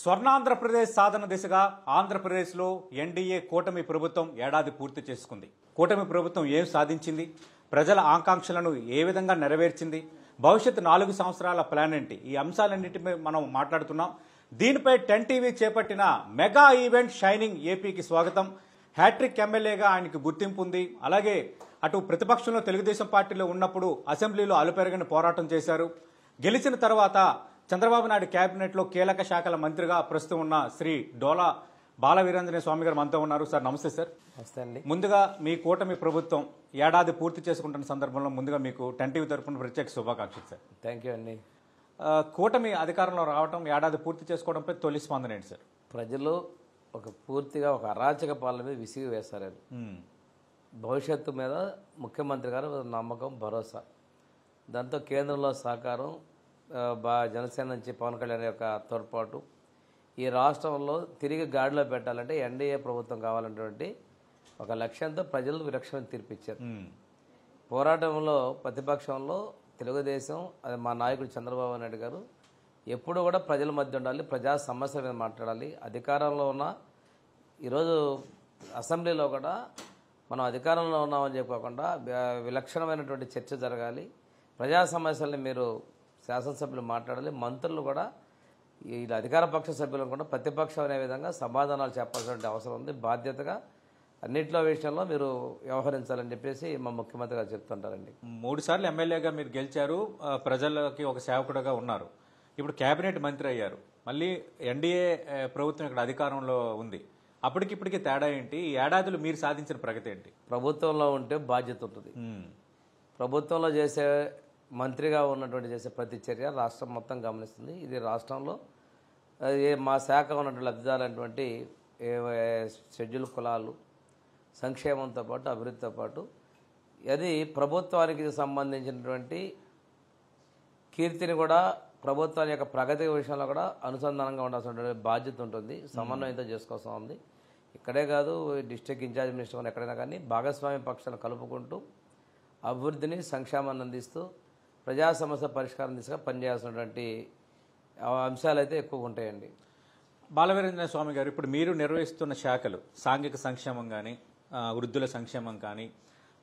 స్వర్ణాంధ్రప్రదేశ్ సాధన దిశగా ఆంధ్రప్రదేశ్లో ఎన్డీఏ కూటమి ప్రభుత్వం ఏడాది పూర్తి చేసుకుంది. కూటమి ప్రభుత్వం ఏం సాధించింది, ప్రజల ఆకాంక్షలను ఏ విధంగా నెరవేర్చింది, భవిష్యత్తు 4 సంవత్సరాల ప్లాన్ ఏంటి, ఈ అంశాలన్నింటిపై మనం మాట్లాడుతున్నాం. దీనిపై 10 టీవీ చేపట్టిన మెగా ఈవెంట్ షైనింగ్ ఏపీకి స్వాగతం. హ్యాట్రిక్ ఎమ్మెల్యేగా ఆయనకు గుర్తింపు ఉంది. అలాగే అటు ప్రతిపక్షంలో తెలుగుదేశం పార్టీలో ఉన్నప్పుడు అసెంబ్లీలో అలుపెరగని పోరాటం చేశారు. గెలిచిన తర్వాత చంద్రబాబు నాయుడు కేబినెట్లో కీలక శాఖల మంత్రిగా ప్రస్తుతం ఉన్న శ్రీ డోలా బాలవీరాంజనేయ స్వామి గారు మనతో ఉన్నారు. సార్ నమస్తే సార్. నమస్తే అండి. ముందుగా మీ కూటమి ప్రభుత్వం ఏడాది పూర్తి చేసుకుంటున్న సందర్భంలో ముందుగా మీకు 10 టీవీ తరఫున ప్రత్యేక శుభాకాంక్షలు సార్. థ్యాంక్ యూ అండి. కూటమి అధికారంలో రావడం, ఏడాది పూర్తి చేసుకోవడంపై తొలి స్పందన ఏంటి సార్? ప్రజలు పూర్తిగా ఒక అరాచక పాలన మీద విసిగి వేశారు. భవిష్యత్తు మీద ముఖ్యమంత్రి గారు నమ్మకం, భరోసా, దాంతో కేంద్రంలో సహకారం, జనసేన నుంచి పవన్ కళ్యాణ్ యొక్క తోడ్పాటు, ఈ రాష్ట్రంలో తిరిగి గాడిలో పెట్టాలంటే ఎన్డీఏ ప్రభుత్వం కావాలన్నటువంటి ఒక లక్ష్యంతో ప్రజలు విరక్షణ తీర్పిచ్చారు. పోరాటంలో ప్రతిపక్షంలో తెలుగుదేశం, అది మా నాయకుడు చంద్రబాబు నాయుడు గారు ఎప్పుడు కూడా ప్రజల మధ్య ఉండాలి, ప్రజా సమస్యల మీద మాట్లాడాలి. అధికారంలో ఉన్న ఈరోజు అసెంబ్లీలో కూడా మనం అధికారంలో ఉన్నామని చెప్పుకోకుండా విలక్షణమైనటువంటి చర్చ జరగాలి. ప్రజా సమస్యల్ని మీరు శాసనసభ్యులు మాట్లాడాలి. మంత్రులు కూడా ఈ అధికార పక్ష సభ్యులను కూడా ప్రతిపక్షం అనే విధంగా సమాధానాలు చెప్పాల్సిన అవసరం ఉంది. బాధ్యతగా అన్నింటిలో విషయంలో మీరు వ్యవహరించాలని చెప్పేసి మా ముఖ్యమంత్రి గారు చెప్తుంటారండి. 3 సార్లు ఎమ్మెల్యేగా మీరు గెలిచారు, ప్రజలకి ఒక సేవకుడుగా ఉన్నారు. ఇప్పుడు కేబినెట్ మంత్రి అయ్యారు. మళ్ళీ ఎన్డీఏ ప్రభుత్వం ఇక్కడ అధికారంలో ఉంది. అప్పటికిప్పటికీ తేడా ఏంటి? ఈ ఏడాదిలో మీరు సాధించిన ప్రగతి ఏంటి? ప్రభుత్వంలో ఉంటే బాధ్యత ఉంటుంది. ప్రభుత్వంలో చేసే మంత్రిగా ఉన్నటువంటి చేసే ప్రతి చర్య రాష్ట్రం మొత్తం గమనిస్తుంది. ఇది రాష్ట్రంలో మా శాఖ ఉన్నటువంటి లబ్ధిదారులైనటువంటి షెడ్యూల్ కులాలు సంక్షేమంతో పాటు అభివృద్ధితో పాటు అది ప్రభుత్వానికి సంబంధించినటువంటి కీర్తిని కూడా ప్రభుత్వాన్ని యొక్క ప్రగతి విషయంలో కూడా అనుసంధానంగా ఉండాల్సినటువంటి బాధ్యత ఉంటుంది. సమన్వయంతో చేసుకోవాల్సి ఉంది. ఇక్కడే కాదు, డిస్ట్రిక్ట్ ఇన్ఛార్జ్ మినిస్టర్ ఎక్కడైనా కానీ భాగస్వామ్య పక్షాలను కలుపుకుంటూ అభివృద్ధిని, సంక్షేమాన్ని అందిస్తూ ప్రజా సమస్య పరిష్కారం దిశగా పనిచేయాల్సినటువంటి అంశాలు అయితే ఎక్కువ ఉంటాయండి. బాలవీరాంజనేయ స్వామి గారు, ఇప్పుడు మీరు నిర్వహిస్తున్న శాఖలు సాంఘిక సంక్షేమం కానీ, వృద్ధుల సంక్షేమం కానీ,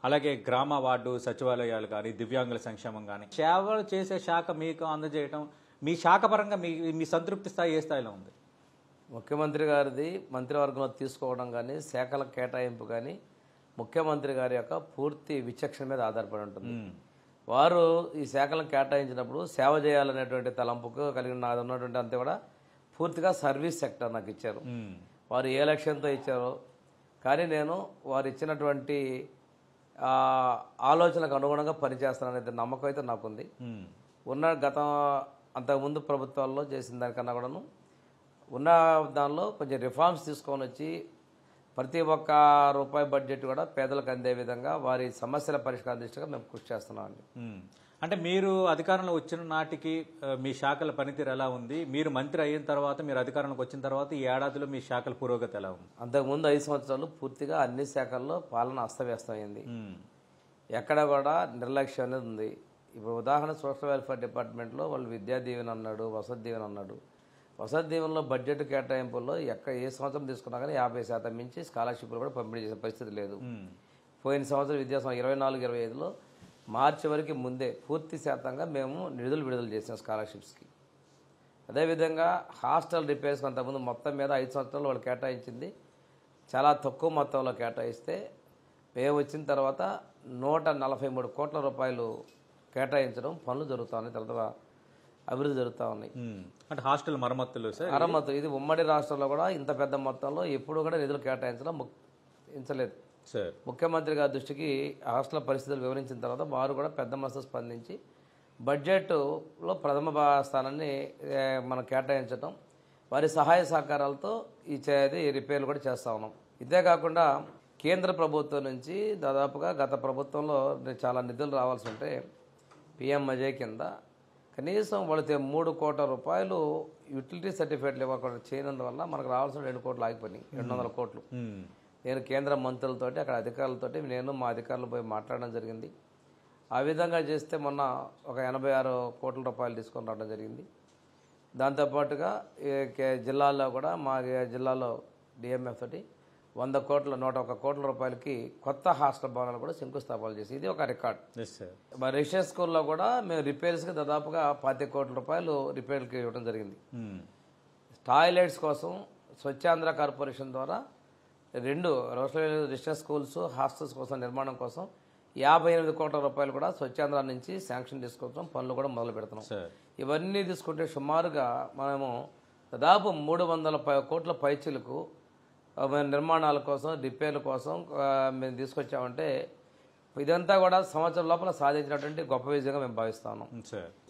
అలాగే గ్రామ వార్డు సచివాలయాలు కానీ, దివ్యాంగుల సంక్షేమం కానీ, సేవలు చేసే శాఖ మీకు అందజేయడం, మీ శాఖ పరంగా మీ సంతృప్తి స్థాయి ఏ స్థాయిలో ఉంది? ముఖ్యమంత్రి గారిది మంత్రివర్గంలో తీసుకోవడం కానీ, శాఖల కేటాయింపు కానీ ముఖ్యమంత్రి గారి యొక్క పూర్తి విచక్షణ మీద ఆధారపడి ఉంటుంది. వారు ఈ శాఖలను కేటాయించినప్పుడు సేవ చేయాలనేటువంటి తలంపుకు కలిగిన నాది ఉన్నటువంటి అంతే కూడా పూర్తిగా సర్వీస్ సెక్టర్ నాకు ఇచ్చారు. వారు ఏ లక్ష్యంతో ఇచ్చారో కానీ నేను వారు ఇచ్చినటువంటి ఆలోచనకు అనుగుణంగా పనిచేస్తాననే నమ్మకం అయితే నాకుంది. అంతకుముందు ప్రభుత్వాల్లో చేసిన దానికన్నా కూడాను ఉన్న దానిలో కొంచెం రిఫార్మ్స్ తీసుకొని వచ్చి ప్రతి ఒక్క రూపాయి బడ్జెట్ కూడా పేదలకు అందే విధంగా వారి సమస్యల పరిష్కారం దృష్టిగా మేము కృషి చేస్తున్నామండి. అంటే మీరు అధికారంలో వచ్చిన నాటికి మీ శాఖల పనితీరు ఎలా ఉంది? మీరు మంత్రి అయిన తర్వాత, మీరు అధికారంలోకి వచ్చిన తర్వాత ఈ ఏడాదిలో మీ శాఖల పురోగతి ఎలా ఉంది? అంతకుముందు 5 సంవత్సరాలు పూర్తిగా అన్ని శాఖల్లో పాలన అస్తవ్యస్తమైంది. ఎక్కడ కూడా నిర్లక్ష్యం అనేది ఉంది. ఇప్పుడు ఉదాహరణ సోషల్ వెల్ఫేర్ డిపార్ట్మెంట్లో వాళ్ళు విద్యా దీవెన అన్నాడు, వసతి దీవెన అన్నాడు. వసతి దీవెనలో బడ్జెట్ కేటాయింపుల్లో ఏ సంవత్సరం తీసుకున్నా కానీ 50% మించి స్కాలర్షిప్లు కూడా పంపిణీ చేసే పరిస్థితి లేదు. పోయిన సంవత్సరం విద్యా సంవత్సరం 24-25లో మార్చి వరకు ముందే పూర్తి శాతంగా మేము నిధులు విడుదల చేసాం స్కాలర్షిప్స్కి. అదేవిధంగా హాస్టల్ రిపేర్స్ అంతకుముందు మొత్తం మీద 5 సంవత్సరాలు వాళ్ళు కేటాయించింది చాలా తక్కువ మొత్తంలో కేటాయిస్తే మేము వచ్చిన తర్వాత 143 కోట్ల రూపాయలు కేటాయించడం పనులు జరుగుతూ ఉన్నాయి. తర్వాత అభివృద్ధి జరుగుతూ ఉన్నాయి. అంటే హాస్టల్ మరమ్మతులు ఇది ఉమ్మడి రాష్ట్రంలో కూడా ఇంత పెద్ద మొత్తంలో ఎప్పుడు కూడా నిధులు కేటాయించలేదు. ముఖ్యమంత్రి గారి దృష్టికి హాస్టల్ పరిస్థితులు వివరించిన తర్వాత వారు కూడా పెద్ద మనసు స్పందించి బడ్జెట్లో ప్రథమ స్థానాన్ని మనం కేటాయించడం, వారి సహాయ సహకారాలతో ఈ రిపేర్లు కూడా చేస్తూ ఉన్నాం. ఇదే కాకుండా కేంద్ర ప్రభుత్వం నుంచి దాదాపుగా గత ప్రభుత్వంలో చాలా నిధులు రావాల్సి ఉంటే పిఎంఐజే కింద కనీసం వాళ్ళకి 3 కోట్ల రూపాయలు యూటిలిటీ సర్టిఫికేట్లు ఇవ్వకుండా చేయనందువల్ల మనకు రావాల్సిన 2 కోట్లు ఆగిపోయినాయి. 200 కోట్లు నేను కేంద్ర మంత్రులతోటి, అక్కడ అధికారులతోటి నేను మా అధికారులు పోయి మాట్లాడడం జరిగింది. ఆ విధంగా చేస్తే మొన్న ఒక 86 కోట్ల రూపాయలు తీసుకొని రావడం జరిగింది. దాంతోపాటుగా జిల్లాల్లో కూడా మా జిల్లాలో డిఎంఎఫ్ తోటి 101 కోట్ల రూపాయలకి కొత్త హాస్టల్ భవనాలు కూడా శంకుస్థాపన చేసి ఇది ఒక రికార్డ్. మరి రెసిడెన్షియల్ స్కూల్లో కూడా మేము రిపేర్స్కి దాదాపుగా 25 కోట్ల రూపాయలు రిపేర్కి ఇవ్వడం జరిగింది. టాయిలెట్స్ కోసం స్వచ్ఛాంధ్ర కార్పొరేషన్ ద్వారా 2 రెసిడెన్షియల్ స్కూల్స్ హాస్టల్స్ కోసం నిర్మాణం కోసం 58 కోట్ల రూపాయలు కూడా స్వచ్ఛాంధ్ర నుంచి శాంక్షన్ తీసుకొచ్చాం, పనులు కూడా మొదలు పెడుతున్నాం. ఇవన్నీ తీసుకుంటే సుమారుగా మనము దాదాపు 300 కోట్ల పైచీలకు నిర్మాణాల కోసం రిపేర్ల కోసం మేము తీసుకొచ్చామంటే ఇదంతా కూడా సంవత్సరం లోపల సాధించినటువంటి గొప్ప విజయంగా మేము భావిస్తాము.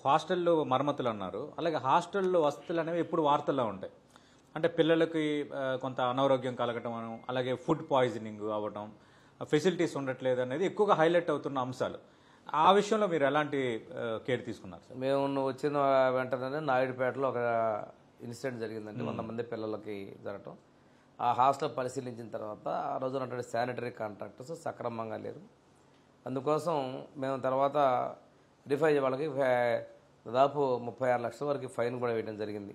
హాస్టల్లో మరమ్మతులు అన్నారు, అలాగే హాస్టల్లో వసతులు అనేవి ఎప్పుడు వార్తల్లో ఉంటాయి. అంటే పిల్లలకి కొంత అనారోగ్యం కలగటం, అలాగే ఫుడ్ పాయిజనింగ్ అవ్వటం, ఫెసిలిటీస్ ఉండట్లేదు అనేది ఎక్కువగా హైలైట్ అవుతున్న అంశాలు. ఆ విషయంలో మీరు ఎలాంటి కేర్ తీసుకున్నారు సార్? మేము వచ్చిన వెంటనే నాయుడుపేటలో ఒక ఇన్సిడెంట్ జరిగిందండి. 100 మంది పిల్లలకి జరగటం. ఆ హాస్టల్ పరిశీలించిన తర్వాత ఆ రోజు ఉన్నటువంటి శానిటరీ కాంట్రాక్టర్స్ సక్రమంగా లేరు. అందుకోసం మేము తర్వాత రిఫై వాళ్ళకి దాదాపు 36 లక్షల వరకు ఫైన్ కూడా వేయడం జరిగింది.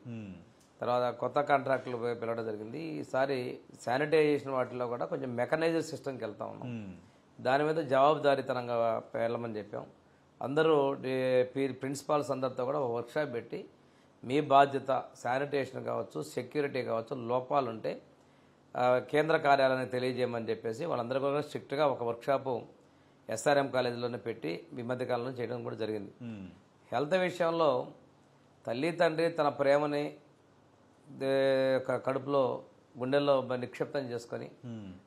తర్వాత కొత్త కాంట్రాక్టులు పిలవడం జరిగింది. ఈసారి శానిటైజేషన్ వాటిలో కూడా కొంచెం మెకనైజ్డ్ సిస్టమ్కి వెళ్తా ఉన్నాం. దాని మీద జవాబుదారీతనంగా వెళ్ళమని చెప్పాం. అందరూ ప్రిన్సిపాల్స్ అందరితో కూడా వర్క్షాప్ పెట్టి మీ బాధ్యత శానిటేషన్ కావచ్చు, సెక్యూరిటీ కావచ్చు, లోపాలుంటే కేంద్ర కార్యాలయానికి తెలియజేయమని చెప్పేసి వాళ్ళందరూ కూడా స్ట్రిక్ట్గా ఒక వర్క్షాపు ఎస్ఆర్ఎం కాలేజీలోనే పెట్టి ఈ మధ్యకాలంలో చేయడం కూడా జరిగింది. హెల్త్ విషయంలో తల్లి తండ్రి తన ప్రేమని కడుపులో గుండెల్లో నిక్షిప్తం చేసుకొని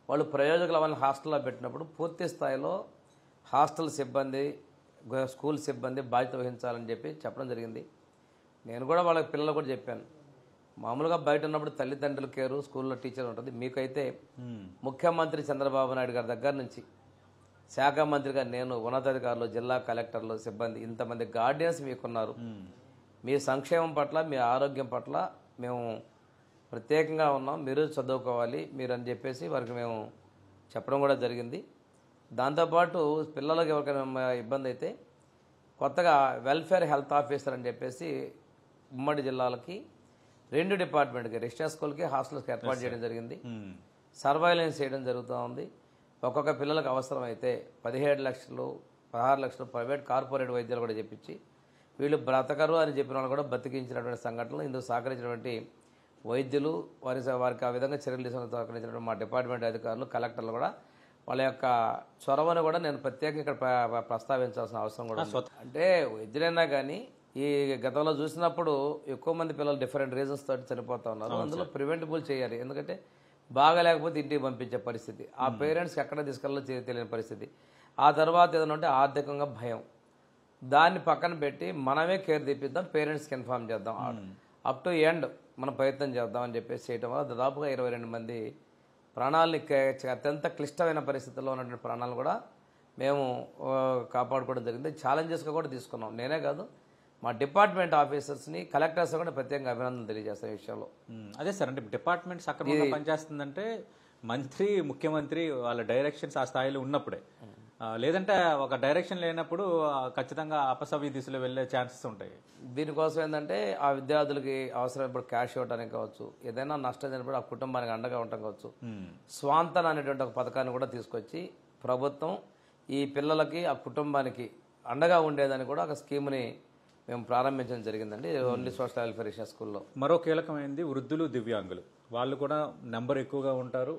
వాళ్ళు ప్రయోజకుల వాళ్ళని హాస్టల్లో పెట్టినప్పుడు పూర్తి స్థాయిలో హాస్టల్ సిబ్బంది, స్కూల్ సిబ్బంది బాధ్యత వహించాలని చెప్పి చెప్పడం జరిగింది. నేను కూడా వాళ్ళ పిల్లలు కూడా చెప్పాను, మామూలుగా బయట ఉన్నప్పుడు తల్లిదండ్రుల కేరు, స్కూల్లో టీచర్ ఉంటుంది. మీకైతే ముఖ్యమంత్రి చంద్రబాబు నాయుడు గారి దగ్గర నుంచి శాఖ మంత్రిగా నేను, ఉన్నతాధికారులు, జిల్లా కలెక్టర్లు, సిబ్బంది, ఇంతమంది గార్డియన్స్ మీకున్నారు. మీ సంక్షేమం పట్ల, మీ ఆరోగ్యం పట్ల మేము ప్రత్యేకంగా ఉన్నాం, మీరు చదువుకోవాలి మీరు అని చెప్పేసి వారికి మేము చెప్పడం కూడా జరిగింది. దాంతోపాటు పిల్లలకి ఎవరికైనా ఇబ్బంది అయితే కొత్తగా వెల్ఫేర్ హెల్త్ ఆఫీసర్ అని చెప్పేసి ఉమ్మడి జిల్లాలకి 2 డిపార్ట్మెంట్కి రెసిడెన్షియల్ స్కూల్కి హాస్టల్స్కి ఏర్పాటు చేయడం జరిగింది. సర్వైలెన్స్ చేయడం జరుగుతూ ఉంది. ఒక్కొక్క పిల్లలకు అవసరమైతే 17 లక్షలు 16 లక్షలు ప్రైవేట్ కార్పొరేట్ వైద్యాలు కూడా చెప్పించి వీళ్ళు బ్రతకరు అని చెప్పిన వాళ్ళు కూడా బతికించినటువంటి సంఘటనలు, ఇందుకు సహకరించినటువంటి వైద్యులు, వారికి ఆ విధంగా చర్యలు తీసుకుని సహకరించినటువంటి మా డిపార్ట్మెంట్ అధికారులు, కలెక్టర్లు కూడా వాళ్ళ యొక్క చొరవను కూడా నేను ప్రత్యేకంగా ఇక్కడ ప్రస్తావించాల్సిన అవసరం కూడా ఉంది. అంటే వైద్యులైనా కానీ ఈ గతంలో చూసినప్పుడు ఎక్కువ మంది పిల్లలు డిఫరెంట్ రీజన్స్ తోటి చనిపోతూ ఉన్నారు. అందులో ప్రివెంటబుల్ చేయాలి. ఎందుకంటే బాగా లేకపోతే ఇంటికి పంపించే పరిస్థితి, ఆ పేరెంట్స్కి ఎక్కడ తీసుకెళ్ళలో తెలియని పరిస్థితి, ఆ తర్వాత ఏదైనా ఉంటే ఆర్థికంగా భయం, దాన్ని పక్కన పెట్టి మనమే కేర్ తీపిద్దాం, పేరెంట్స్కి ఇన్ఫార్మ్ చేద్దాం, అప్ టు ఎండ్ మనం ప్రయత్నం చేద్దాం అని చెప్పేసి చేయడం వల్ల దాదాపుగా 22 మంది ప్రాణాలని, అత్యంత క్లిష్టమైన పరిస్థితుల్లో ఉన్నటువంటి ప్రాణాలను కూడా మేము కాపాడుకోవడం జరిగింది. ఛాలెంజెస్గా కూడా తీసుకున్నాం. నేనే కాదు, మా డిపార్ట్మెంట్ ఆఫీసర్స్ని, కలెక్టర్స్ కూడా ప్రత్యేకంగా అభినందనలు తెలియజేస్తాం ఈ విషయంలో. అదే సార్, అంటే డిపార్ట్మెంట్ సక్రమంగా పనిచేస్తుందంటే మంత్రి, ముఖ్యమంత్రి వాళ్ళ డైరెక్షన్స్ ఆ స్థాయిలో ఉన్నప్పుడే, లేదంటే ఒక డైరెక్షన్ లేనప్పుడు ఖచ్చితంగా అపసవ్య దిశలో వెళ్ళే ఛాన్సెస్ ఉంటాయి. దీనికోసం ఏంటంటే ఆ విద్యార్థులకి అవసరమైనప్పుడు క్యాష్ ఇవ్వడానికి కావచ్చు, ఏదైనా నష్టం జరిగినప్పుడు ఆ కుటుంబానికి అండగా ఉండటం కావచ్చు, స్వాంతన అనేటువంటి ఒక పథకాన్ని కూడా తీసుకొచ్చి ప్రభుత్వం ఈ పిల్లలకి, ఆ కుటుంబానికి అండగా ఉండేదని కూడా ఒక స్కీమ్ని మేము ప్రారంభించడం జరిగిందండి ఓన్లీ సోషల్ వెల్ఫేర్ రెసిడెన్షియల్ స్కూల్లో. మరో కీలకమైనది వృద్ధులు, దివ్యాంగులు. వాళ్ళు కూడా నెంబర్ ఎక్కువగా ఉంటారు.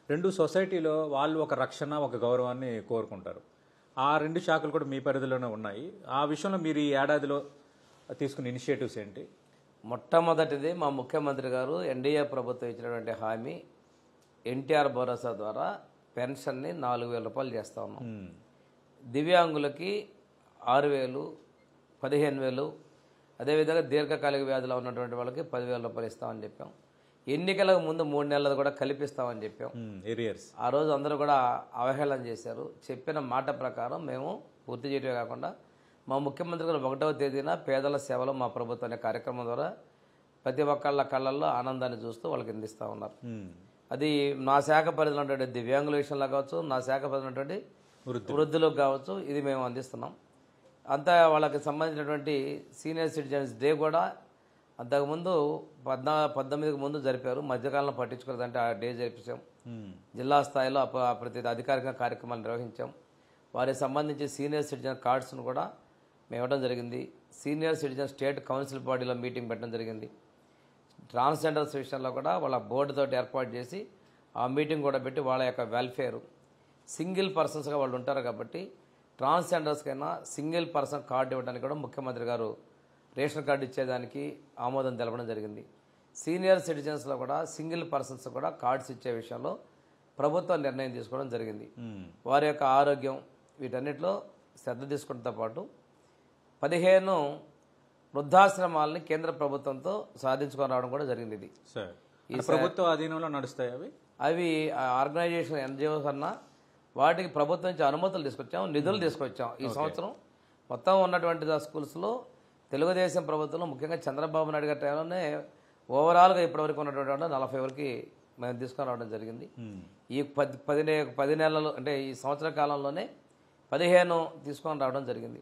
2 సొసైటీలో వాళ్ళు ఒక రక్షణ, ఒక గౌరవాన్ని కోరుకుంటారు. ఆ 2 శాఖలు కూడా మీ పరిధిలోనే ఉన్నాయి. ఆ విషయంలో మీరు ఈ ఏడాదిలో తీసుకున్న ఇనిషియేటివ్స్ ఏంటి? మొట్టమొదటిది మా ముఖ్యమంత్రి గారు ఎన్డీఏ ప్రభుత్వం ఇచ్చినటువంటి హామీ, ఎన్టీఆర్ భరోసా ద్వారా పెన్షన్ని 4,000 రూపాయలు చేస్తా ఉన్నాం. దివ్యాంగులకి 6,000, 15,000, అదేవిధంగా దీర్ఘకాలిక వ్యాధులు ఉన్నటువంటి వాళ్ళకి 10,000 రూపాయలు ఇస్తామని చెప్పాం. ఎన్నికలకు ముందు 3 నెలలు కూడా కల్పిస్తామని చెప్పాం. ఆ రోజు అందరూ కూడా అవహేళన చేశారు. చెప్పిన మాట ప్రకారం మేము పూర్తి చేయడమే కాకుండా మా ముఖ్యమంత్రి గారు 1వ తేదీన పేదల సేవలో మా ప్రభుత్వం అనే కార్యక్రమం ద్వారా ప్రతి ఒక్కళ్ళ కళ్ళల్లో ఆనందాన్ని చూస్తూ వాళ్ళకి అందిస్తూ ఉన్నారు. అది నా శాఖ పరిధిలో ఉన్నటువంటి దివ్యాంగుల విషయంలో కావచ్చు, నా శాఖ పరిధిలో ఉన్నటువంటి వృద్ధులకు కావచ్చు, ఇది మేము అందిస్తున్నాం. అంతా వాళ్ళకి సంబంధించినటువంటి సీనియర్ సిటిజన్స్ డే కూడా అంతకుముందు 19కి ముందు జరిపారు, మధ్యకాలంలో పట్టించుకోలేదంటే ఆ డే జరిపించాం. జిల్లా స్థాయిలో ప్రతి అధికారిక కార్యక్రమాలు నిర్వహించాం. వారికి సంబంధించి సీనియర్ సిటిజన్ కార్డ్స్ను కూడా మేము ఇవ్వడం జరిగింది. సీనియర్ సిటిజన్ స్టేట్ కౌన్సిల్ బాడీలో మీటింగ్ పెట్టడం జరిగింది. ట్రాన్స్జెండర్స్ విషయంలో కూడా వాళ్ళ బోర్డుతో ఏర్పాటు చేసి ఆ మీటింగ్ కూడా పెట్టి వాళ్ళ యొక్క వెల్ఫేరు, సింగిల్ పర్సన్స్గా వాళ్ళు ఉంటారు కాబట్టి ట్రాన్స్జెండర్స్కైనా సింగిల్ పర్సన్ కార్డు ఇవ్వడానికి కూడా ముఖ్యమంత్రి గారు రేషన్ కార్డు ఇచ్చేదానికి ఆమోదం తెలపడం జరిగింది. సీనియర్ సిటిజన్స్లో కూడా సింగిల్ పర్సన్స్ కూడా కార్డ్స్ ఇచ్చే విషయంలో ప్రభుత్వం నిర్ణయం తీసుకోవడం జరిగింది. వారి యొక్క ఆరోగ్యం వీటన్నిటిలో శ్రద్ధ తీసుకుంటూ పాటు 15 వృద్ధాశ్రమాలని కేంద్ర ప్రభుత్వంతో సాధించుకొని రావడం కూడా జరిగింది. ఇది ప్రభుత్వ అధీనంలో నడుస్తాయి అవి ఆర్గనైజేషన్ ఎన్జిఓస్ అన్నా వాటికి ప్రభుత్వం నుంచి అనుమతులు తీసుకొచ్చాం, నిధులు తీసుకొచ్చాం. ఈ సంవత్సరం మొత్తం ఉన్నటువంటి స్కూల్స్లో తెలుగుదేశం ప్రభుత్వంలో ముఖ్యంగా చంద్రబాబు నాయుడు గారి టైంలోనే ఓవరాల్గా ఇప్పటివరకు ఉన్నటువంటి 40 వరకు మేము తీసుకొని రావడం జరిగింది. ఈ 10 నెలలు అంటే ఈ సంవత్సర కాలంలోనే 15 తీసుకొని రావడం జరిగింది.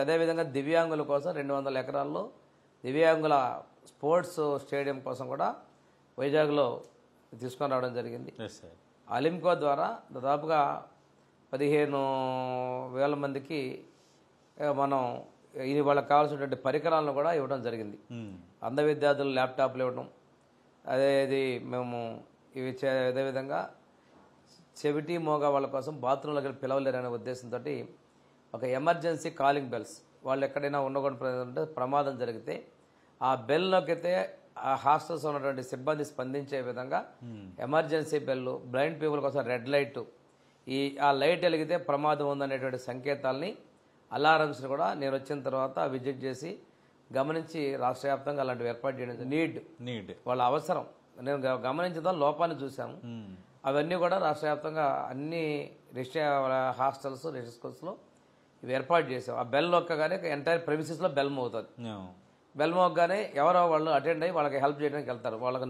అదేవిధంగా దివ్యాంగుల కోసం 200 ఎకరాల్లో దివ్యాంగుల స్పోర్ట్స్ స్టేడియం కోసం కూడా వైజాగ్లో తీసుకొని రావడం జరిగింది. అలింకో ద్వారా దాదాపుగా 15,000 మందికి మనం ఇది వాళ్ళకి కావాల్సినటువంటి పరికరాలను కూడా ఇవ్వడం జరిగింది. అంధ విద్యార్థులు ల్యాప్టాప్లు ఇవ్వడం, మేము ఇవి అదేవిధంగా చెవిటి మోగ వాళ్ళ కోసం బాత్రూంలోకి పిలవలేరనే ఉద్దేశంతో ఒక ఎమర్జెన్సీ కాలింగ్ బెల్స్, వాళ్ళు ఎక్కడైనా ఉండకూడదు ప్రమాదం జరిగితే ఆ బెల్ నొక్కితే ఆ హాస్టల్స్ ఉన్నటువంటి సిబ్బంది స్పందించే విధంగా ఎమర్జెన్సీ బెల్, బ్లైండ్ పీపుల్ కోసం రెడ్ లైట్, ఆ లైట్ వెలిగితే ప్రమాదం ఉందనేటువంటి సంకేతాలని అలారమ్స్ని కూడా నేను వచ్చిన తర్వాత విజిట్ చేసి గమనించి రాష్ట్ర వ్యాప్తంగా అలాంటివి ఏర్పాటు చేయడం నీడ్ వాళ్ళ అవసరం నేను గమనించడం లోపాన్ని చూసాము. అవన్నీ కూడా రాష్ట్ర వ్యాప్తంగా అన్ని హాస్టల్స్ రెసిడెన్షియల్ స్కూల్స్లో ఇవి ఏర్పాటు చేసాం. ఆ బెల్ నొక్కగానే ఎంటైర్ ప్రెమిసెస్లో బెల్ మోగుతుంది. బెల్ మోగగానే ఎవరో వాళ్ళు అటెండ్ అయ్యి వాళ్ళకి హెల్ప్ చేయడానికి వెళ్తారు. వాళ్ళకి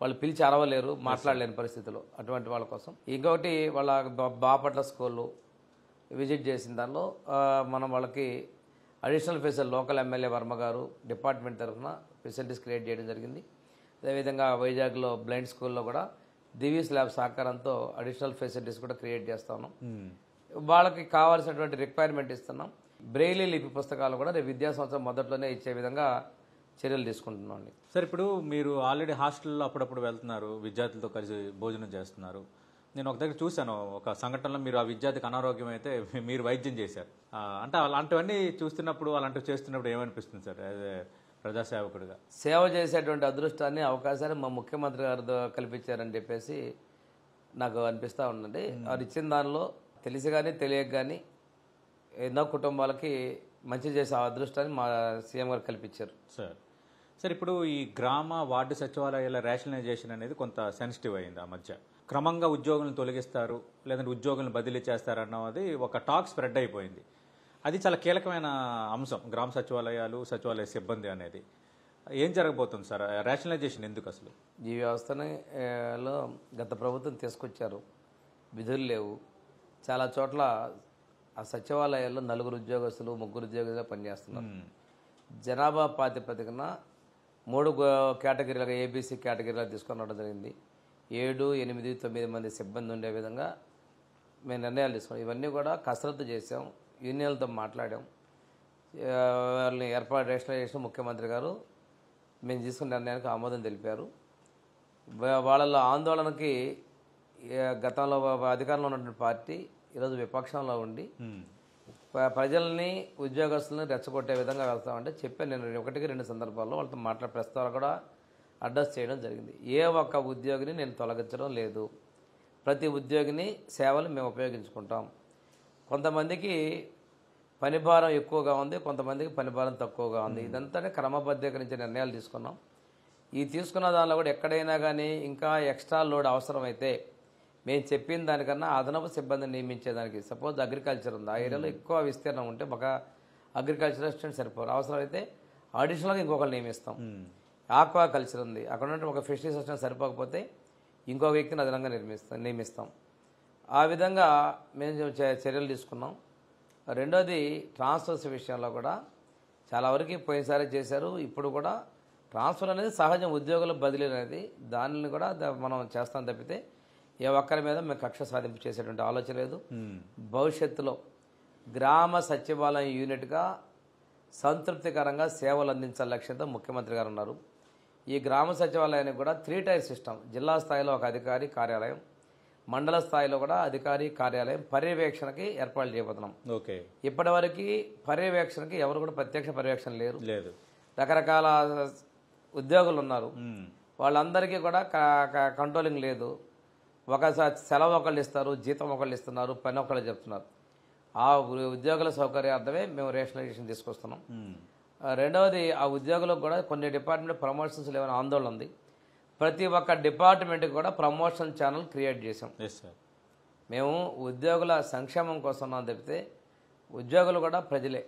వాళ్ళు పిలిచి అరవలేరు, మాట్లాడలేని పరిస్థితుల్లో అటువంటి వాళ్ళ కోసం. ఇంకొకటి వాళ్ళ బాపట్ల స్కూళ్ళు విజిట్ చేసిన దానిలో మనం వాళ్ళకి additional facility local MLA Varma గారు డిపార్ట్మెంట్ తరఫున ఫెసిలిటీస్ క్రియేట్ చేయడం జరిగింది. అదేవిధంగా వైజాగ్లో బ్లైండ్ స్కూల్లో కూడా దివీస్ ల్యాబ్ సహకారంతో అడిషనల్ ఫెసిలిటీస్ కూడా క్రియేట్ చేస్తా ఉన్నాం. వాళ్ళకి కావాల్సినటువంటి రిక్వైర్మెంట్ ఇస్తున్నాం. బ్రెయిలీ లిపి పుస్తకాలు కూడా రేపు విద్యా సంవత్సరం మొదట్లోనే ఇచ్చే విధంగా చర్యలు తీసుకుంటున్నాం. సార్, ఇప్పుడు మీరు ఆల్రెడీ హాస్టల్లో అప్పుడప్పుడు వెళ్తున్నారు, విద్యార్థులతో కలిసి భోజనం చేస్తున్నారు. నేను ఒక దగ్గర చూశాను, ఒక సంఘటనలో మీరు ఆ విద్యార్థికి అనారోగ్యం అయితే మీరు వైద్యం చేశారు. అంటే అలాంటివన్నీ చూస్తున్నప్పుడు, అలాంటివి చేస్తున్నప్పుడు ఏమనిపిస్తుంది సార్ అదే ప్రజాసేవకుడిగా? సేవ చేసేటువంటి అదృష్టాన్ని, అవకాశాన్ని మా ముఖ్యమంత్రి గారు కల్పించారని చెప్పేసి నాకు అనిపిస్తూ ఉందండి. వారు ఇచ్చిన దానిలో తెలిసి కానీ తెలియక కానీ ఎన్నో కుటుంబాలకి మంచి చేసే అదృష్టాన్ని మా సీఎం గారు కల్పించారు. సార్ ఇప్పుడు ఈ గ్రామ వార్డు సచివాలయాల రేషనలైజేషన్ అనేది కొంత సెన్సిటివ్ అయింది. ఆ మధ్య క్రమంగా ఉద్యోగులను తొలగిస్తారు, లేదంటే ఉద్యోగులను బదిలీ చేస్తారన్నది ఒక టాక్ స్ప్రెడ్ అయిపోయింది. అది చాలా కీలకమైన అంశం, గ్రామ సచివాలయాలు, సచివాలయ సిబ్బంది అనేది. ఏం జరగబోతుంది సార్? రేషనలైజేషన్ ఎందుకు అసలు? ఈ వ్యవస్థలో గత ప్రభుత్వం తీసుకొచ్చారు, విధులు లేవు. చాలా చోట్ల ఆ సచివాలయాల్లో 4 ఉద్యోగస్తులు 3 ఉద్యోగులుగా పనిచేస్తున్నారు. జనాభా ప్రాతిపదికన 3 కేటగిరీలుగా ఏబీసీ కేటగిరీలో తీసుకొని రావడం జరిగింది. 7, 8, 9 మంది సిబ్బంది ఉండే విధంగా మేము నిర్ణయాలు తీసుకున్నాం. ఇవన్నీ కూడా కసరత్తు చేసాం, యూనియన్లతో మాట్లాడాం, వాళ్ళని రేషనలైజేషన్ ముఖ్యమంత్రి గారు మేము తీసుకున్న నిర్ణయానికి ఆమోదం తెలిపారు. వాళ్ళలో ఆందోళనకి గతంలో అధికారంలో ఉన్నటువంటి పార్టీ ఈరోజు విపక్షంలో ఉండి ప్రజల్ని ఉద్యోగస్తులని రెచ్చగొట్టే విధంగా వెళ్తామంటే చెప్పాను. నేను 1-2 సందర్భాల్లో వాళ్ళతో ప్రస్తావన కూడా అడ్రస్ చేయడం జరిగింది. ఏ ఒక్క ఉద్యోగిని నేను తొలగించడం లేదు. ప్రతి ఉద్యోగిని సేవలు మేము ఉపయోగించుకుంటాం. కొంతమందికి పనిభారం ఎక్కువగా ఉంది, కొంతమందికి పనిభారం తక్కువగా ఉంది. ఇదంతా క్రమబద్ధీకరించే నిర్ణయాలు తీసుకున్నాం. ఈ తీసుకున్న దానిలో కూడా ఎక్కడైనా కానీ ఇంకా ఎక్స్ట్రా లోడ్ అవసరమైతే మేము చెప్పిన దానికన్నా అదనపు సిబ్బందిని నియమించేదానికి, సపోజ్ అగ్రికల్చర్ ఉంది, ఆ ఏరియాలో ఎక్కువ విస్తీర్ణం ఉంటే ఒక అగ్రికల్చర్ అసిస్టెంట్ సరిపోరు, అవసరమైతే అడిషనల్గా ఇంకొకరు నియమిస్తాం. ఆక్వా కల్చర్ ఉంది, అక్కడ ఉంటే ఒక ఫిషరీస్ అసిస్టెంట్ సరిపోకపోతే ఇంకో వ్యక్తిని అదనంగా నియమిస్తాం. ఆ విధంగా మేము చర్యలు తీసుకున్నాం. రెండోది ట్రాన్స్ఫర్స్ విషయంలో కూడా చాలా వరకు పోయినసారి చేశారు. ఇప్పుడు కూడా ట్రాన్స్ఫర్ అనేది సహజం, ఉద్యోగుల బదిలీ అనేది దానిని కూడా మనం చేస్తాం తప్పితే ఏ ఒక్కరి మీద మేము కక్ష సాధింపు చేసేటువంటి ఆలోచన లేదు. భవిష్యత్తులో గ్రామ సచివాలయం యూనిట్గా సంతృప్తికరంగా సేవలు అందించాల లక్ష్యంతో ముఖ్యమంత్రి గారు ఉన్నారు. ఈ గ్రామ సచివాలయానికి కూడా 3 టైర్ సిస్టమ్, జిల్లా స్థాయిలో ఒక అధికారి కార్యాలయం, మండల స్థాయిలో కూడా అధికారి కార్యాలయం పర్యవేక్షణకి ఏర్పాటు చేయబోతున్నాం. ఓకే. ఇప్పటివరకు పర్యవేక్షణకి ఎవరు కూడా ప్రత్యక్ష పర్యవేక్షణ లేదు. రకరకాల ఉద్యోగులు ఉన్నారు, వాళ్ళందరికీ కూడా కంట్రోలింగ్ లేదు. ఒకసారి సెలవు ఒకళ్ళు ఇస్తారు, జీతం ఒకళ్ళు ఇస్తున్నారు, పని ఒకళ్ళు చెప్తున్నారు. ఆ ఉద్యోగుల సౌకర్యార్థమే మేము రేషనలైజేషన్ తీసుకొస్తున్నాం. రెండవది, ఆ ఉద్యోగులకు కూడా కొన్ని డిపార్ట్మెంట్ ప్రమోషన్స్ లేవని ఆందోళన ఉంది. ప్రతి ఒక్క డిపార్ట్మెంట్కి కూడా ప్రమోషన్ ఛానల్ క్రియేట్ చేసాం. మేము ఉద్యోగుల సంక్షేమం కోసం ఉన్నాం తప్పితే ఉద్యోగులు కూడా ప్రజలే.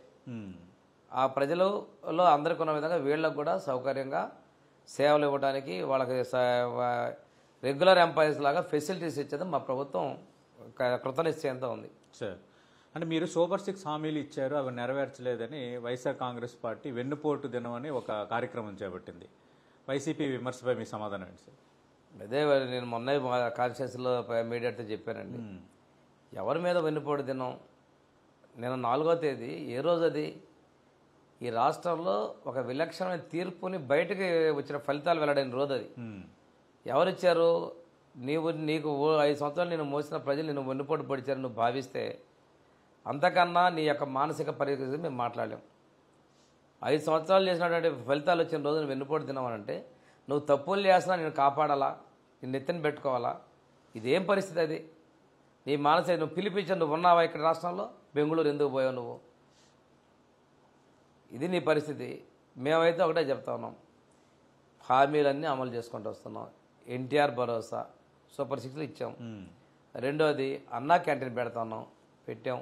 ఆ ప్రజలలో అందరికీ ఉన్న విధంగా వీళ్ళకు కూడా సౌకర్యంగా సేవలు ఇవ్వడానికి వాళ్ళకి రెగ్యులర్ ఎంప్లాయీస్ లాగా ఫెసిలిటీస్ ఇచ్చేది మా ప్రభుత్వం కృతనిశ్చయంతో ఉంది. సార్, అంటే మీరు సూపర్ 6 హామీలు ఇచ్చారు, అవి నెరవేర్చలేదని వైఎస్ఆర్ కాంగ్రెస్ పార్టీ వెన్నుపోటు దినం అని ఒక కార్యక్రమం చేపట్టింది. వైసీపీ విమర్శపై మీ సమాధానం ఏంటి సార్? అదే నేను మొన్న కాన్స్టిట్యూన్సీలో మీడియాతో చెప్పానండి. ఎవరి మీద వెన్నుపోటు దినం? నేను 4వ తేదీ, ఏ రోజు అది? ఈ రాష్ట్రంలో ఒక విలక్షణమైన తీర్పుని బయటకు వచ్చిన ఫలితాలు వెల్లడైన రోజు అది. ఎవరిచ్చారు? నీకు 5 సంవత్సరాలు నేను మోసిన ప్రజలు నేను వెన్నుపోటు పొడిచారు నువ్వు భావిస్తే అంతకన్నా నీ యొక్క మానసిక పరిస్థితి మేము మాట్లాడలేం. 5 సంవత్సరాలు చేసినటువంటి ఫలితాలు వచ్చిన రోజు నువ్వు వెన్నుపోటు తిన్నావనంటే నువ్వు తప్పులు చేసినా నేను కాపాడాలా, నేను ఎత్తిన పెట్టుకోవాలా? ఇదేం పరిస్థితి అది? నీ మానసిక నువ్వు పిలిపించా, నువ్వు ఉన్నావా ఇక్కడ రాష్ట్రంలో? బెంగళూరు ఎందుకు పోయావు నువ్వు? ఇది నీ పరిస్థితి. మేమైతే ఒకటే చెప్తా ఉన్నాం, హామీలన్నీ అమలు చేసుకుంటూ వస్తున్నాం. ఎన్టీఆర్ భరోసా సూపర్ 6 ఇచ్చాం. రెండోది, అన్నా క్యాంటీన్ పెడతాన్నాం, పెట్టాం.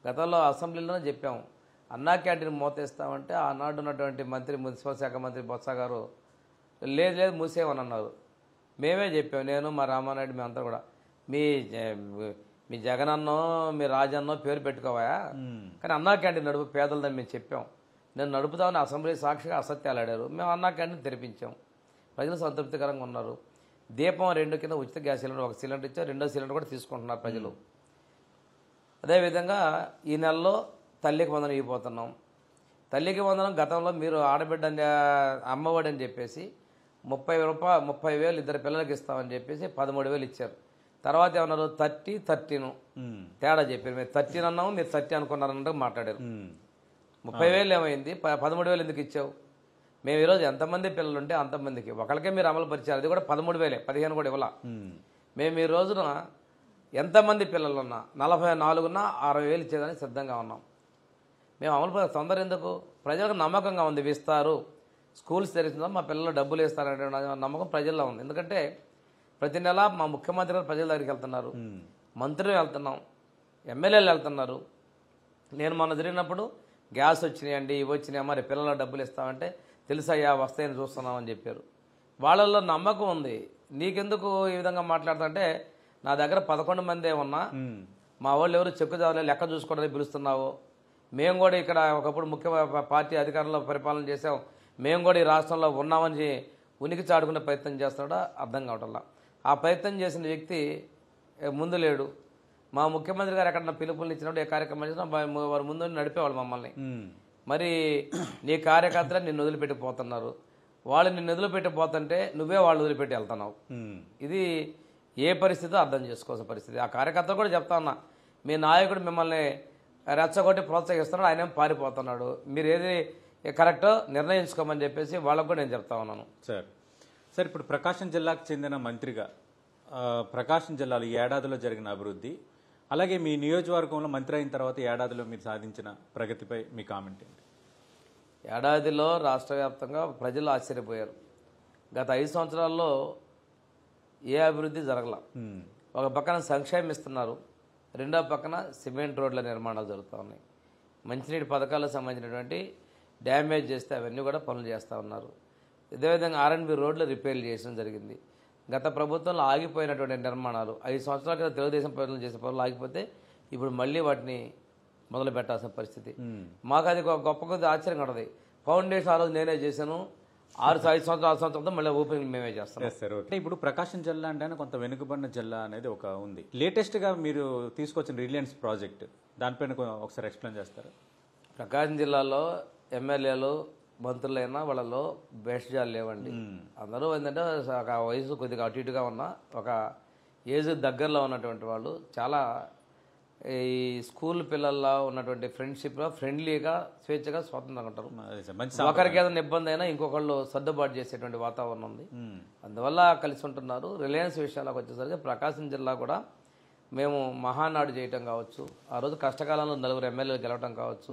గతంలో అసెంబ్లీలోనే చెప్పాం, అన్నా క్యాంటీన్ మూతేస్తామంటే ఆనాడు ఉన్నటువంటి మంత్రి, మున్సిపల్ శాఖ మంత్రి బొత్స గారు లేదు మూసేయమని అన్నారు. మేమే చెప్పాం, నేను మా రామానాయుడు మేమంతా కూడా, మీ జగనన్నో మీ రాజన్నో పేరు పెట్టుకోవా, కానీ అన్నా క్యాంటీన్ నడుపు పేదలదని మేము చెప్పాం. నేను నడుపుతామని అసెంబ్లీ సాక్షిగా అసత్యాలు ఆడారు. మేము అన్నా క్యాంటీన్ తెరిపించాం, ప్రజలు సంతృప్తికరంగా ఉన్నారు. దీపం 2 కింద ఉచిత గ్యాస్ సిలిండర్ 1 సిలిండర్ ఇచ్చారు, 2వ సిలిండర్ కూడా తీసుకుంటున్నారు ప్రజలు. అదేవిధంగా ఈ నెలలో తల్లికి వందనం ఇవ్వబోతున్నాం. తల్లికి వందనం గతంలో మీరు ఆడబిడ్డ అమ్మఒడి అని చెప్పేసి 30,000 ఇద్దరు పిల్లలకి ఇస్తామని చెప్పేసి 13,000 ఇచ్చారు. తర్వాత ఏమన్నారు? 30 తేడా చెప్పారు. మీరు 13 అన్నాము, మీరు 30 అనుకున్నారంటే మాట్లాడారు. 30,000 ఏమైంది? 13,000 ఎందుకు ఇచ్చావు? మేము ఈరోజు ఎంతమంది పిల్లలు ఉంటే అంతమందికి ఒకరికే మీరు అమలు పరిచారు, అది కూడా 13,000, 15 కూడా ఇవ్వాల. మేము ఈ రోజున ఎంతమంది పిల్లలు ఉన్నా 44 ఉన్నా 60,000 ఇచ్చేదానికి సిద్ధంగా ఉన్నాం. మేము అమలు తొందర ఎందుకు? ప్రజలకు నమ్మకంగా ఉంది, ఇస్తారు. స్కూల్స్ తెరిచిందా మా పిల్లలు డబ్బులు ఇస్తారనే నమ్మకం ప్రజల్లో ఉంది. ఎందుకంటే ప్రతి నెల మా ముఖ్యమంత్రి గారు ప్రజల దగ్గరికి వెళ్తున్నారు, మంత్రులు వెళ్తున్నాం, ఎమ్మెల్యేలు వెళ్తున్నారు. నేను మొన్న జరిగినప్పుడు గ్యాస్ వచ్చినాయండి, ఇవి వచ్చినాయి, మరి పిల్లల డబ్బులు ఇస్తామంటే తెలుసయ్యా వస్తాయని చూస్తున్నామని చెప్పారు. వాళ్ళల్లో నమ్మకం ఉంది. నీకెందుకు ఈ విధంగా మాట్లాడుతుంటే నా దగ్గర 11 మందే ఉన్నా, మా వాళ్ళు ఎవరు చెక్కుదారులే లెక్క చూసుకోవడానికి పిలుస్తున్నావు. మేము కూడా ఇక్కడ ఒకప్పుడు ముఖ్య పార్టీ అధికారంలో పరిపాలన చేసాం, మేము కూడా ఈ రాష్ట్రంలో ఉన్నామని ఉనికి చాటుకునే ప్రయత్నం చేస్తున్నాడో అర్థం కావటంలా. ఆ ప్రయత్నం చేసిన వ్యక్తి ముందు లేడు. మా ముఖ్యమంత్రి గారు ఎక్కడన్నా పిలుపులు ఇచ్చినప్పుడు ఏ కార్యక్రమం చేసినా వారు ముందు నడిపేవాళ్ళు మమ్మల్ని. మరి నీ కార్యకర్తలు నిన్ను వదిలిపెట్టిపోతున్నారు, వాళ్ళు నిన్ను వదిలిపెట్టిపోతుంటే నువ్వే వాళ్ళు వదిలిపెట్టి వెళ్తున్నావు. ఇది ఏ పరిస్థితో అర్థం చేసుకోవాల్సిన పరిస్థితి. ఆ కార్యకర్తలు కూడా చెప్తా ఉన్నా, మీ నాయకుడు మిమ్మల్ని రెచ్చగొట్టి ప్రోత్సహిస్తున్నాడు, ఆయన పారిపోతున్నాడు, మీరు ఏది కరెక్టో నిర్ణయించుకోమని చెప్పేసి వాళ్ళకు కూడా నేను చెప్తా ఉన్నాను. సార్, ఇప్పుడు ప్రకాశం జిల్లాకు చెందిన మంత్రిగా ప్రకాశం జిల్లాలో ఈ ఏడాదిలో జరిగిన అభివృద్ధి, అలాగే మీ నియోజకవర్గంలో మంత్రి అయిన తర్వాత ఏడాదిలో మీరు సాధించిన ప్రగతిపై మీ కామెంట్ ఏంటి? ఏడాదిలో రాష్ట్ర వ్యాప్తంగా ప్రజలు ఆశ్చర్యపోయారు. గత 5 సంవత్సరాల్లో ఏ అభివృద్ధి జరగల. ఒక పక్కన సంక్షేమం ఇస్తున్నారు, రెండో పక్కన సిమెంట్ రోడ్ల నిర్మాణాలు జరుగుతూ ఉన్నాయి. మంచినీటి పథకాలకు సంబంధించినటువంటి డ్యామేజ్ చేస్తే అవన్నీ కూడా పనులు చేస్తూ ఉన్నారు. అదేవిధంగా R&B రోడ్లు రిపేర్లు చేయడం జరిగింది. గత ప్రభుత్వంలో ఆగిపోయినటువంటి నిర్మాణాలు 5 సంవత్సరాల క్రితం తెలుగుదేశం ప్రభుత్వం చేసే పనులు ఆగిపోతే ఇప్పుడు మళ్ళీ వాటిని మొదలు పెట్టాల్సిన పరిస్థితి. మాకు అది గొప్ప కొద్ది ఆశ్చర్యంగా ఉంటుంది. ఫౌండేషన్ ఆ రోజు నేనే చేశాను, 5 సంవత్సరాలతో మళ్ళీ ఓపెనింగ్ మేమే చేస్తాం. అంటే ఇప్పుడు ప్రకాశం జిల్లా అంటే కొంత వెనుకబడిన జిల్లా అనేది ఒక ఉంది. లేటెస్ట్ గా మీరు తీసుకొచ్చిన రిలయన్స్ ప్రాజెక్ట్ దానిపైన ఒకసారి ఎక్స్ప్లెయిన్ చేస్తారా? ప్రకాశం జిల్లాలో ఎమ్మెల్యేలు మంత్రులైనా వాళ్ళలో భేషజాలు లేవండి. అందరూ ఏంటంటే ఒక వయసు కొద్దిగా అటు ఇటుగా ఉన్న ఒక ఏజ్ దగ్గరలో ఉన్నటువంటి వాళ్ళు చాలా ఈ స్కూల్ పిల్లల్లో ఉన్నటువంటి ఫ్రెండ్షిప్లో ఫ్రెండ్లీగా స్వేచ్ఛగా స్వాతంత్రంగా ఉంటారు. ఒకరికి ఏదైనా ఇబ్బంది అయినా ఇంకొకళ్ళు సర్దుబాటు చేసేటువంటి వాతావరణం ఉంది. అందువల్ల కలిసి ఉంటున్నారు. రిలయన్స్ విషయాలకు వచ్చేసరికి ప్రకాశం జిల్లా కూడా మేము మహానాడు చేయటం కావచ్చు, ఆ రోజు కష్టకాలంలో 4 ఎమ్మెల్యేలు గెలవటం కావచ్చు,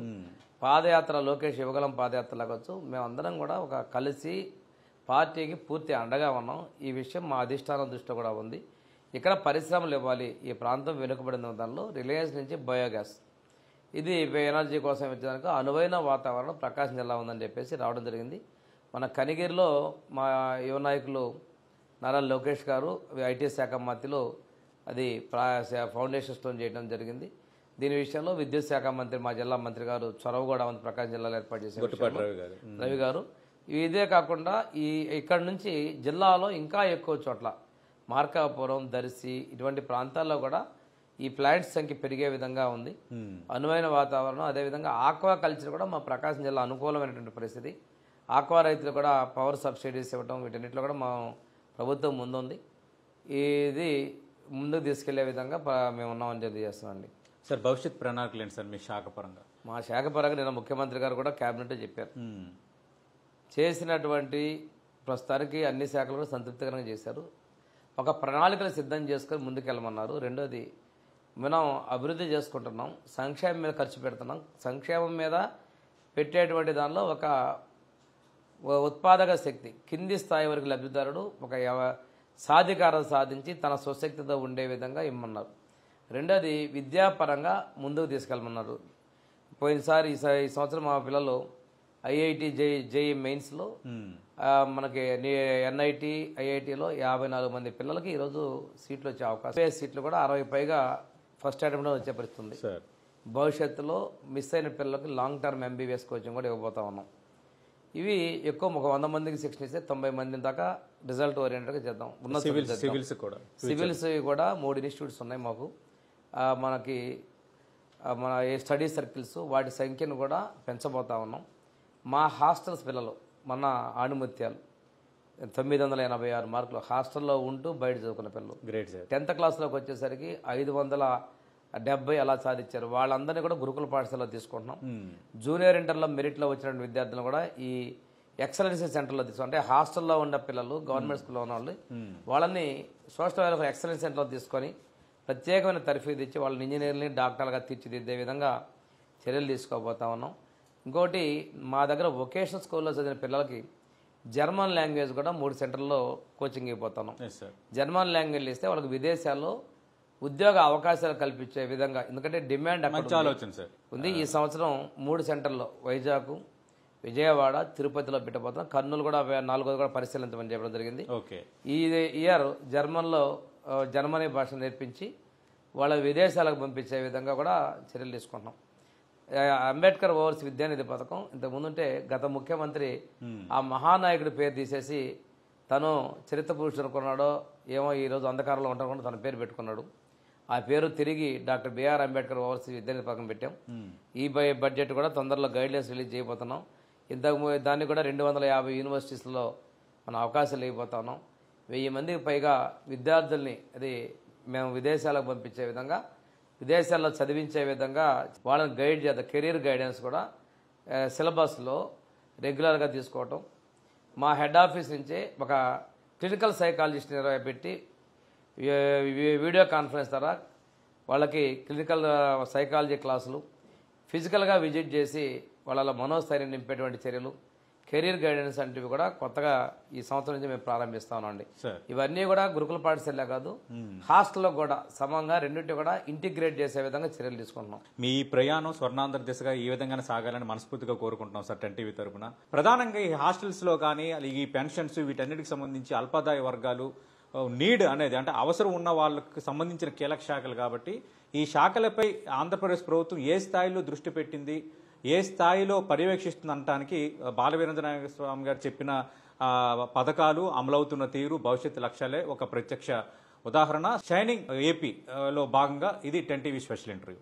పాదయాత్ర లోకేష్ యువగలం పాదయాత్ర కావచ్చు, మేమందరం కూడా ఒక కలిసి పార్టీకి పూర్తి అండగా ఉన్నాం. ఈ విషయం మా అధిష్టానం దృష్టిలో కూడా ఉంది. ఇక్కడ పరిశ్రమలు ఇవ్వాలి, ఈ ప్రాంతం వెనుకబడిన దానిలో రిలయన్స్ నుంచి బయోగ్యాస్ ఇది ఎనర్జీ కోసం ఇచ్చేదానికి అనువైన వాతావరణం ప్రకాశం జిల్లా ఉందని చెప్పేసి రావడం జరిగింది. మన కనిగిరిలో మా యువ నాయకులు నారా లోకేష్ గారు ఐటీ శాఖ మంత్రిలో అది ఫౌండేషన్ స్టోన్ చేయడం జరిగింది. దీని విషయంలో విద్యుత్ శాఖ మంత్రి మా జిల్లా మంత్రి గారు చొరవ కూడా ప్రకాశం జిల్లాలో ఏర్పాటు చేశారు రవి గారు. ఇదే కాకుండా ఇక్కడ నుంచి జిల్లాలో ఇంకా ఎక్కువ చోట్ల మార్కాపురం, దర్శి ఇటువంటి ప్రాంతాల్లో కూడా ఈ ప్లాంట్స్ సంఖ్య పెరిగే విధంగా ఉంది. అనువైన వాతావరణం, అదేవిధంగా ఆక్వా కల్చర్ కూడా మా ప్రకాశం జిల్లా అనుకూలమైనటువంటి పరిస్థితి. ఆక్వా రైతులు కూడా పవర్ సబ్సిడీస్ ఇవ్వడం వీటన్నిటిలో కూడా మా ప్రభుత్వం ముందుంది. ఇది ముందుకు తీసుకెళ్లే విధంగా మేము ఉన్నామని తెలియజేస్తామండి. సార్ భవిష్యత్ ప్రణాళికలు ఏంటి సార్ మీ శాఖ పరంగా? మా శాఖ పరంగా నిన్న ముఖ్యమంత్రి గారు కూడా క్యాబినెట్ చెప్పారు. చేసినటువంటి ప్రస్తుతానికి అన్ని శాఖలు కూడా సంతృప్తికరంగా చేశారు. ఒక ప్రణాళికలు సిద్ధం చేసుకొని ముందుకెళ్ళమన్నారు. రెండోది మనం అభివృద్ధి చేసుకుంటున్నాం, సంక్షేమం మీద ఖర్చు పెడుతున్నాం. సంక్షేమం మీద పెట్టేటువంటి దానిలో ఒక ఉత్పాదక శక్తి కింది స్థాయి వరకు లబ్ధిదారుడు ఒక సాధికారత సాధించి తన స్వశక్తితో ఉండే విధంగా ఇమ్మన్నారు. రెండోది విద్యాపరంగా ముందుకు తీసుకెళ్ళమన్నారు. పోయినసారి ఈ సంవత్సరం మా పిల్లలు ఐఐటి జేఈ మెయిన్స్లో మనకి ఎన్ఐటి ఐఐటిలో 54 మంది పిల్లలకి ఈరోజు సీట్లు వచ్చే అవకాశం, సీట్లు కూడా 60 పైగా ఫస్ట్ అటెంప్ట్లో వచ్చే పరిస్థితి ఉంది. భవిష్యత్తులో మిస్ అయిన పిల్లలకి లాంగ్ టర్మ్ ఎంబీబీఎస్ కోచింగ్ కూడా ఇవ్వబోతా ఉన్నాం. ఇవి ఎక్కువ ఒక 100 మందికి శిక్షణ ఇస్తే 90 మంది దాకా రిజల్ట్ ఓరియంటెడ్గా చేద్దాం. సివిల్స్ కూడా 3 ఇన్స్టిట్యూట్స్ ఉన్నాయి మాకు. మనకి మన స్టడీ సర్కిల్స్ వాటి సంఖ్యను కూడా పెంచబోతా ఉన్నాం. మా హాస్టల్స్ పిల్లలు మన ఆణిముత్యాలు 986 మార్కులు హాస్టల్లో ఉంటూ బయట చదువుకున్న పిల్లలు, గ్రేట్ సార్. 10th క్లాస్లోకి వచ్చేసరికి 570 అలా సాధించారు. వాళ్ళందరినీ కూడా గురుకుల పాఠశాలలో తీసుకుంటున్నాం. జూనియర్ ఇంటర్లో మెరిట్లో వచ్చిన విద్యార్థులను కూడా ఈ ఎక్సలెన్సీ సెంటర్లో తీసుకుంటాం. అంటే హాస్టల్లో ఉన్న పిల్లలు, గవర్నమెంట్ స్కూల్లో ఉన్న వాళ్ళు, వాళ్ళని సోషల్ వెల్ఫేర్ ఎక్సలెన్స్ సెంటర్లో తీసుకొని ప్రత్యేకమైన తర్ఫీదు ఇచ్చి వాళ్ళని ఇంజనీర్ని డాక్టర్లుగా తీర్చిదిద్దే విధంగా చర్యలు తీసుకోబోతా ఉన్నాం. ఇంకోటి మా దగ్గర వొకేషనల్ స్కూల్లో చదివిన పిల్లలకి జర్మన్ లాంగ్వేజ్ కూడా 3 సెంటర్లో కోచింగ్ ఇవ్వబోతున్నాం. జర్మన్ లాంగ్వేజ్ ఇస్తే వాళ్ళకి విదేశాల్లో ఉద్యోగ అవకాశాలు కల్పించే విధంగా, ఎందుకంటే డిమాండ్ ఉంది. ఈ సంవత్సరం 3 సెంటర్లో వైజాగ్, విజయవాడ, తిరుపతిలో పెట్టబోతున్నాం. కర్నూలు కూడా 4వ కూడా పరిశీలించమని చెప్పడం జరిగింది. ఈ ఇయర్ జర్మనీ భాష నేర్పించి వాళ్ళ విదేశాలకు పంపించే విధంగా కూడా చర్యలు తీసుకుంటున్నాం. అంబేద్కర్ ఓవర్సీస్ విద్యానిధి పథకం ఇంతకుముందుంటే గత ముఖ్యమంత్రి ఆ మహానాయకుడి పేరు తీసేసి తను చరిత్ర పురుషుడు అనుకున్నాడో ఏమో ఈరోజు అంధకారంలో ఉంటారనుకుంటే తన పేరు పెట్టుకున్నాడు. ఆ పేరు తిరిగి డాక్టర్ బిఆర్ అంబేద్కర్ ఓవర్సీస్ విద్యానిధి పథకం పెట్టాం. ఈ బడ్జెట్ కూడా తొందరలో గైడ్లైన్స్ రిలీజ్ చేయబోతున్నాం. దాన్ని కూడా 250 యూనివర్సిటీస్లో మనం అవకాశాలు ఇవ్వబోతా ఉన్నాం. 1000 మందికి పైగా విద్యార్థుల్ని అది మేము విదేశాలకు పంపించే విధంగా, విదేశాల్లో చదివించే విధంగా వాళ్ళని గైడ్ చేద్దాం. కెరీర్ గైడెన్స్ కూడా సిలబస్లో రెగ్యులర్గా తీసుకోవటం. మా హెడ్ ఆఫీస్ నుంచే ఒక క్లినికల్ సైకాలజిస్ట్ పెట్టి వీడియో కాన్ఫరెన్స్ ద్వారా వాళ్ళకి క్లినికల్ సైకాలజీ క్లాసులు, ఫిజికల్గా విజిట్ చేసి వాళ్ళ మనోస్థైర్యం నింపేటువంటి చర్యలు, కెరీర్ గైడెన్స్ అంటివి కూడా కొత్తగా ఈ సంవత్సరం నుంచి మేము ప్రారంభిస్తా ఉన్నామండి. ఇవన్నీ కూడా గురుకుల పాఠశాలే కాదు, హాస్టల్లో కూడా సమంగా రెండింటి కూడా ఇంటిగ్రేట్ చేసే విధంగా చర్యలు తీసుకుంటున్నాం. మీ ప్రయాణం స్వర్ణాంధ్ర దిశగా ఈ విధంగానే సాగాలని మనస్ఫూర్తిగా కోరుకుంటున్నాం సార్ 10 టీవీ తరఫున. ప్రధానంగా ఈ హాస్టల్స్ లో కానీ ఈ పెన్షన్స్ వీటన్నిటికి సంబంధించి అల్పాదాయ వర్గాలు నీడ్ అనేది అంటే అవసరం ఉన్న వాళ్ళకి సంబంధించిన కీలక శాఖలు కాబట్టి ఈ శాఖలపై ఆంధ్రప్రదేశ్ ప్రభుత్వం ఏ స్థాయిలో దృష్టి పెట్టింది, ఏ స్థాయిలో పర్యవేక్షిస్తుంది అనటానికి బాలవీరేంద్ర స్వామి గారు చెప్పిన పథకాలు అమలవుతున్న తీరు, భవిష్యత్తు లక్ష్యాలే ఒక ప్రత్యక్ష ఉదాహరణ. షైనింగ్ ఏపీ లో భాగంగా ఇది 10 టీవీ స్పెషల్ ఇంటర్వ్యూ.